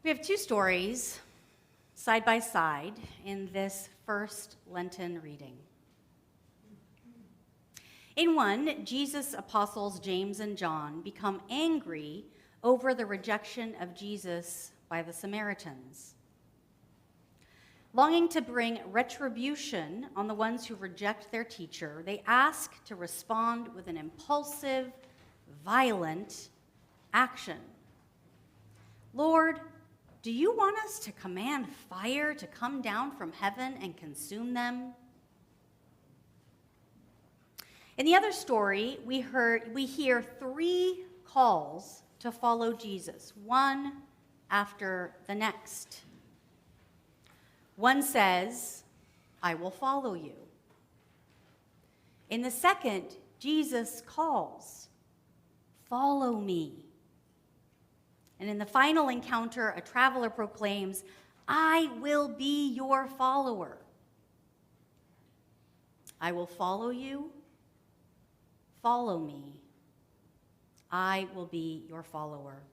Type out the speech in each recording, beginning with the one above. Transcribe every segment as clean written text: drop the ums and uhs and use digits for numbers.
We have two stories side by side in this first Lenten reading. In one, Jesus' apostles James and John become angry over the rejection of Jesus by the Samaritans. Longing to bring retribution on the ones who reject their teacher, they ask to respond with an impulsive, violent action. Lord, do you want us to command fire to come down from heaven and consume them? In the other story, we hear three calls to follow Jesus, one after the next. One says, I will follow you. In the second, Jesus calls, follow me. And in the final encounter, a traveler proclaims, I will be your follower. I will follow you. Follow me. I will be your follower.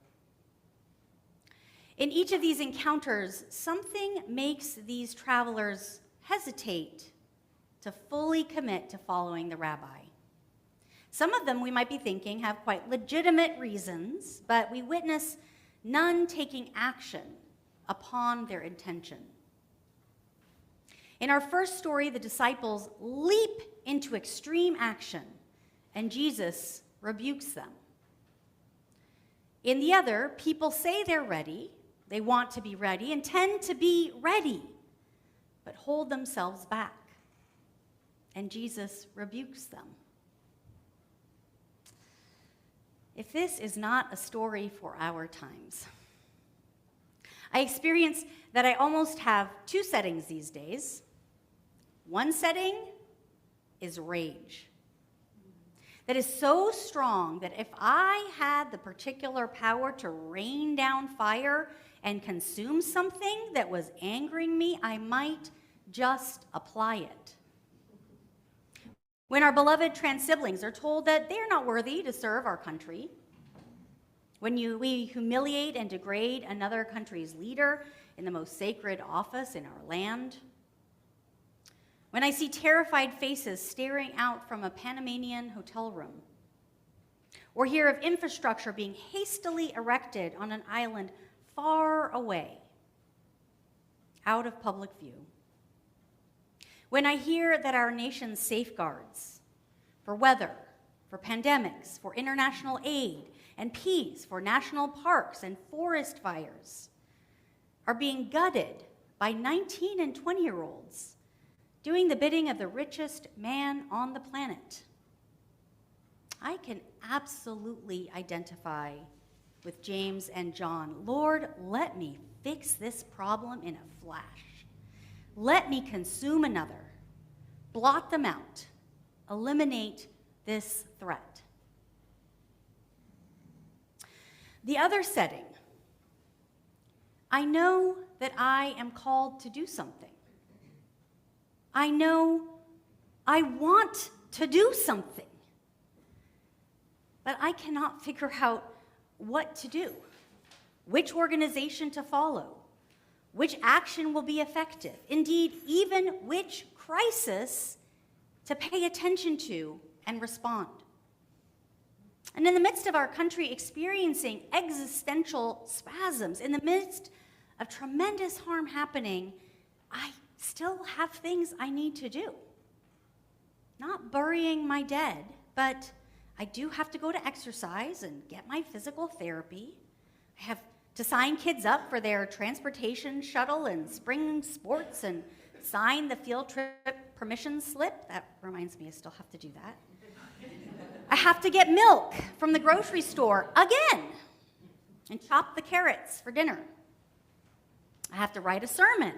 In each of these encounters, something makes these travelers hesitate to fully commit to following the rabbi. Some of them, we might be thinking, have quite legitimate reasons, but we witness none taking action upon their intention. In our first story, the disciples leap into extreme action, and Jesus rebukes them. In the other, people say they're ready, they want to be ready, intend to be ready, but hold themselves back, and Jesus rebukes them. If this is not a story for our times, I experience that I almost have two settings these days. One setting is rage. That is so strong that if I had the particular power to rain down fire and consume something that was angering me, I might just apply it. When our beloved trans siblings are told that they're not worthy to serve our country, when we humiliate and degrade another country's leader in the most sacred office in our land, when I see terrified faces staring out from a Panamanian hotel room, or hear of infrastructure being hastily erected on an island far away, out of public view, when I hear that our nation's safeguards for weather, for pandemics, for international aid and peace, for national parks and forest fires are being gutted by 19 and 20-year-olds doing the bidding of the richest man on the planet, I can absolutely identify with James and John. Lord, let me fix this problem in a flash. Let me consume another, blot them out, eliminate this threat. The other setting, I know that I am called to do something. I know I want to do something, but I cannot figure out what to do, which organization to follow, which action will be effective, indeed, even which crisis to pay attention to and respond. And in the midst of our country experiencing existential spasms, in the midst of tremendous harm happening, I still have things I need to do. Not burying my dead, but I do have to go to exercise and get my physical therapy. I have to sign kids up for their transportation shuttle and spring sports and sign the field trip permission slip. That reminds me, I still have to do that. I have to get milk from the grocery store again and chop the carrots for dinner. I have to write a sermon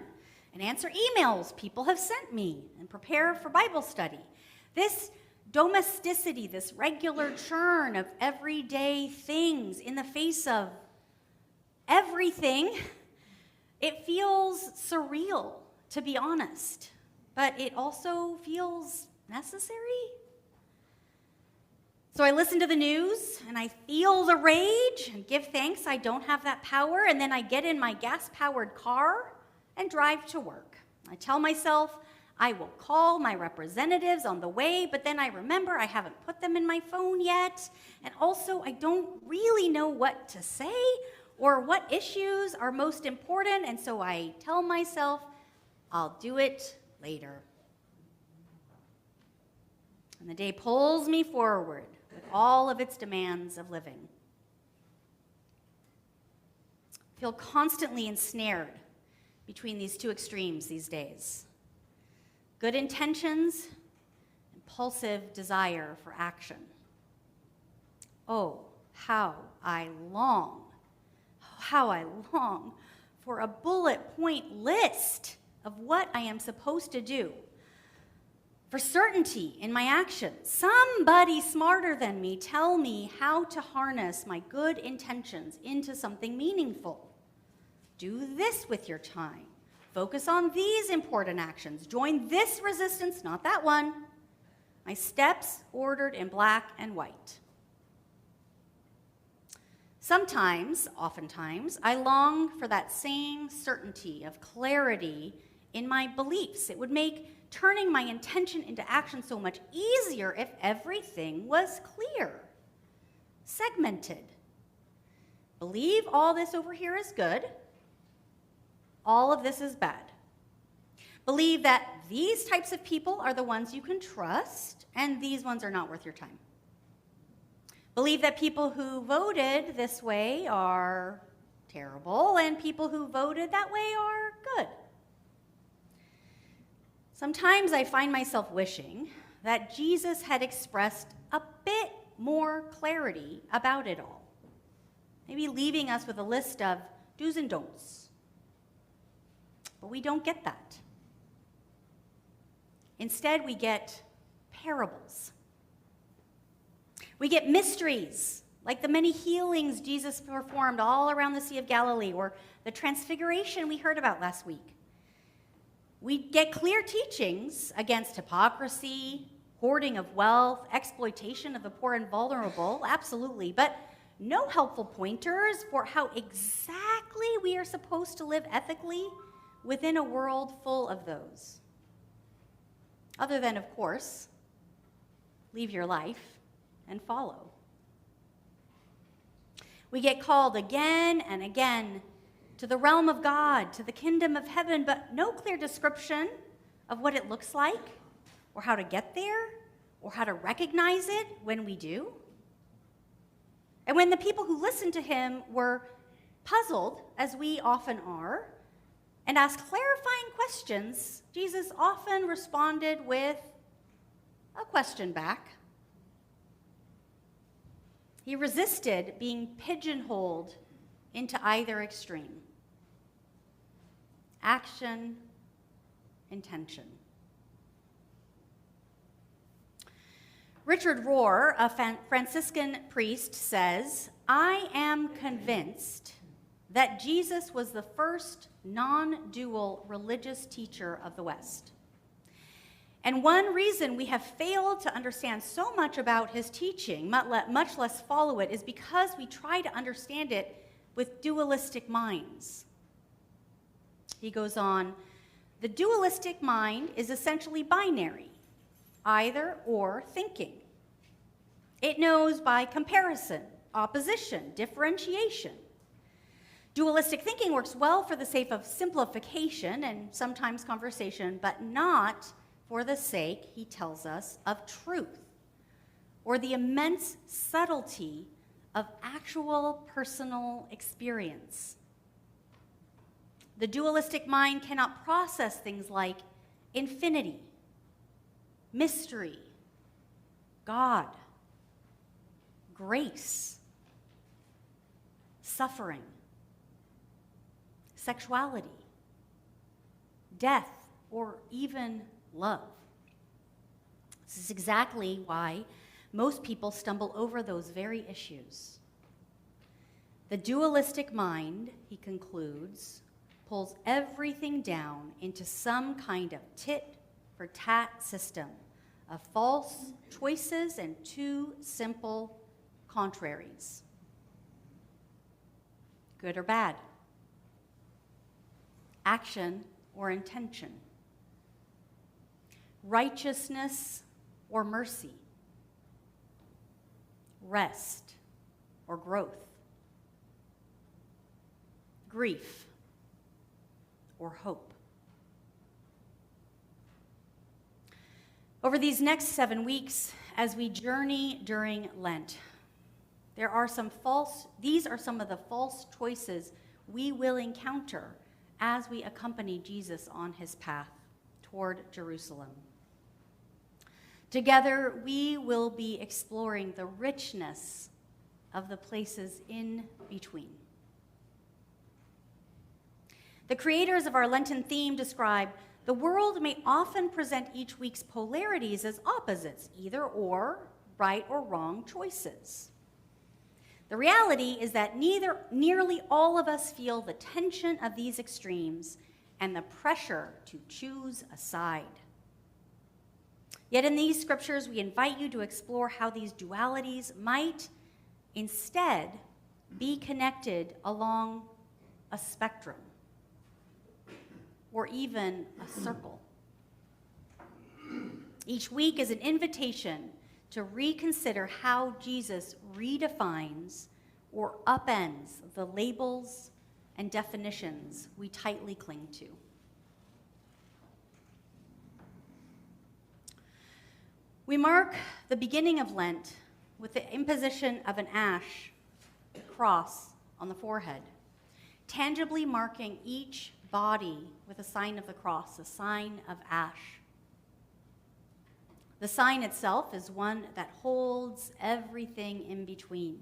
and answer emails people have sent me and prepare for Bible study. This domesticity, this regular churn of everyday things in the face of everything, it feels surreal, to be honest, but it also feels necessary. So I listen to the news and I feel the rage and give thanks I don't have that power, and then I get in my gas-powered car and drive to work. I tell myself I will call my representatives on the way, but then I remember I haven't put them in my phone yet, and also I don't really know what to say or what issues are most important, and so I tell myself I'll do it later. And the day pulls me forward with all of its demands of living. I feel constantly ensnared between these two extremes these days. Good intentions, impulsive desire for action. Oh, how I long for a bullet point list of what I am supposed to do. For certainty in my actions, somebody smarter than me tell me how to harness my good intentions into something meaningful. Do this with your time. Focus on these important actions. Join this resistance, not that one. My steps ordered in black and white. Oftentimes, I long for that same certainty of clarity in my beliefs. It would make turning my intention into action so much easier if everything was clear, segmented. Believe all this over here is good. All of this is bad. Believe that these types of people are the ones you can trust, and these ones are not worth your time. Believe that people who voted this way are terrible, and people who voted that way are good. Sometimes I find myself wishing that Jesus had expressed a bit more clarity about it all, maybe leaving us with a list of do's and don'ts. But we don't get that. Instead, we get parables. We get mysteries, like the many healings Jesus performed all around the Sea of Galilee, or the transfiguration we heard about last week. We get clear teachings against hypocrisy, hoarding of wealth, exploitation of the poor and vulnerable, absolutely, but no helpful pointers for how exactly we are supposed to live ethically within a world full of those. Other than, of course, leave your life and follow. We get called again and again to the realm of God, to the kingdom of heaven, but no clear description of what it looks like, or how to get there, or how to recognize it when we do. And when the people who listened to him were puzzled, as we often are, and asked clarifying questions, Jesus often responded with a question back. He resisted being pigeonholed into either extreme. Action, intention. Richard Rohr, a Franciscan priest, says, "I am convinced that Jesus was the first non-dual religious teacher of the West. And one reason we have failed to understand so much about his teaching, much less follow it, is because we try to understand it with dualistic minds." He goes on, "The dualistic mind is essentially binary, either or thinking. It knows by comparison, opposition, differentiation. Dualistic thinking works well for the sake of simplification and sometimes conversation, but not for the sake, he tells us, of truth, or the immense subtlety of actual personal experience. The dualistic mind cannot process things like infinity, mystery, God, grace, suffering, sexuality, death, or even love. This is exactly why most people stumble over those very issues. The dualistic mind, he concludes, pulls everything down into some kind of tit-for-tat system of false choices and two simple contraries. Good or bad? Action or intention? Righteousness or mercy? Rest or growth? Grief or hope? Over these next 7 weeks, as we journey during Lent, these are some of the false choices we will encounter as we accompany Jesus on his path toward Jerusalem. Together, we will be exploring the richness of the places in between. The creators of our Lenten theme describe the world may often present each week's polarities as opposites, either or, right or wrong choices. The reality is that nearly all of us feel the tension of these extremes and the pressure to choose a side. Yet in these scriptures, we invite you to explore how these dualities might instead be connected along a spectrum or even a circle. Each week is an invitation to reconsider how Jesus redefines or upends the labels and definitions we tightly cling to. We mark the beginning of Lent with the imposition of an ash cross on the forehead, tangibly marking each body with a sign of the cross, a sign of ash. The sign itself is one that holds everything in between.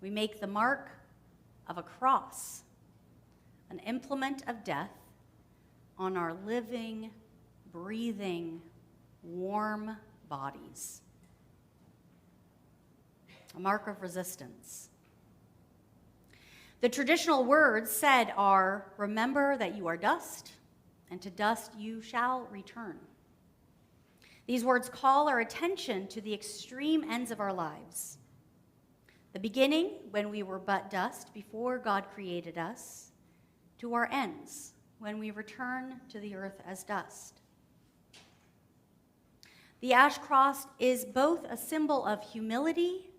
We make the mark of a cross, an implement of death, on our living, breathing, warm bodies. A mark of resistance. The traditional words said are, remember that you are dust, and to dust you shall return. These words call our attention to the extreme ends of our lives. The beginning, when we were but dust before God created us, to our ends, when we return to the earth as dust. The ash cross is both a symbol of humility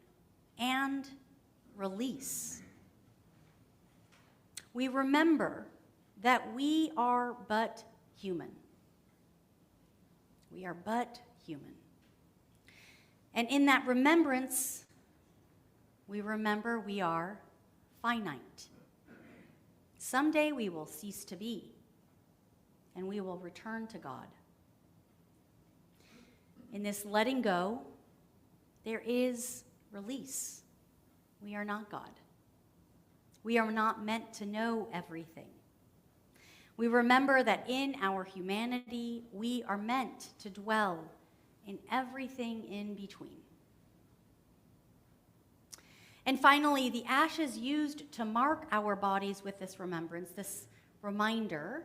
and release. We remember that we are but human. We are but human. And in that remembrance, we remember we are finite. Someday we will cease to be, and we will return to God. In this letting go, there is release. We are not God. We are not meant to know everything. We remember that in our humanity, we are meant to dwell in everything in between. And finally, the ashes used to mark our bodies with this remembrance, this reminder,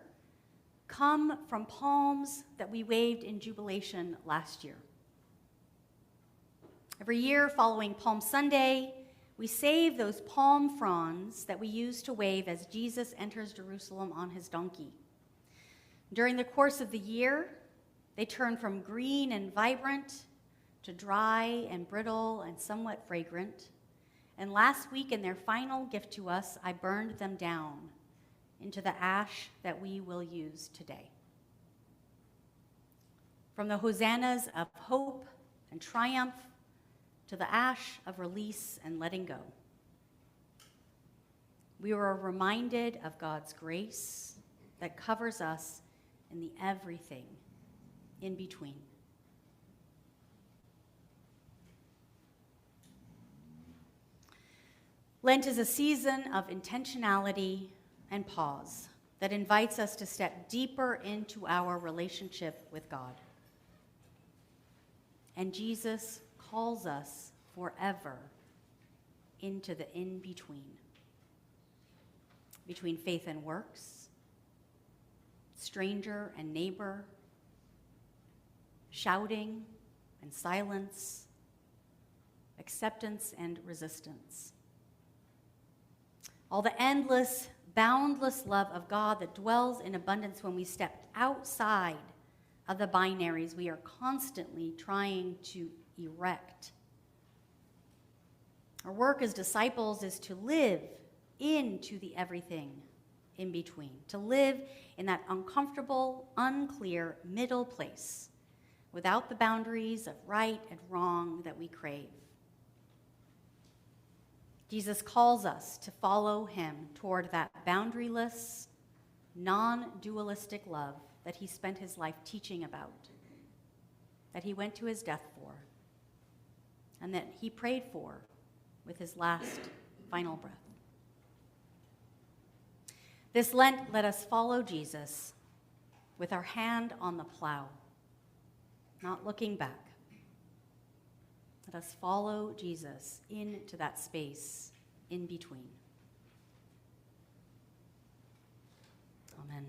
come from palms that we waved in jubilation last year. Every year following Palm Sunday, we save those palm fronds that we use to wave as Jesus enters Jerusalem on his donkey. During the course of the year, they turn from green and vibrant to dry and brittle and somewhat fragrant. And last week, in their final gift to us, I burned them down into the ash that we will use today. From the hosannas of hope and triumph to the ash of release and letting go, we were reminded of God's grace that covers us in the everything in between. Lent is a season of intentionality and pause that invites us to step deeper into our relationship with God. And Jesus calls us forever into the in-between, between faith and works, stranger and neighbor, shouting and silence, acceptance and resistance. All the endless, boundless love of God that dwells in abundance when we step outside of the binaries we are constantly trying to erect. Our work as disciples is to live into the everything in between, to live in that uncomfortable, unclear middle place without the boundaries of right and wrong that we crave. Jesus calls us to follow him toward that boundaryless, non-dualistic love that he spent his life teaching about, that he went to his death for, and that he prayed for with his last final breath. This Lent, let us follow Jesus with our hand on the plow, not looking back. Let us follow Jesus into that space in between. Amen.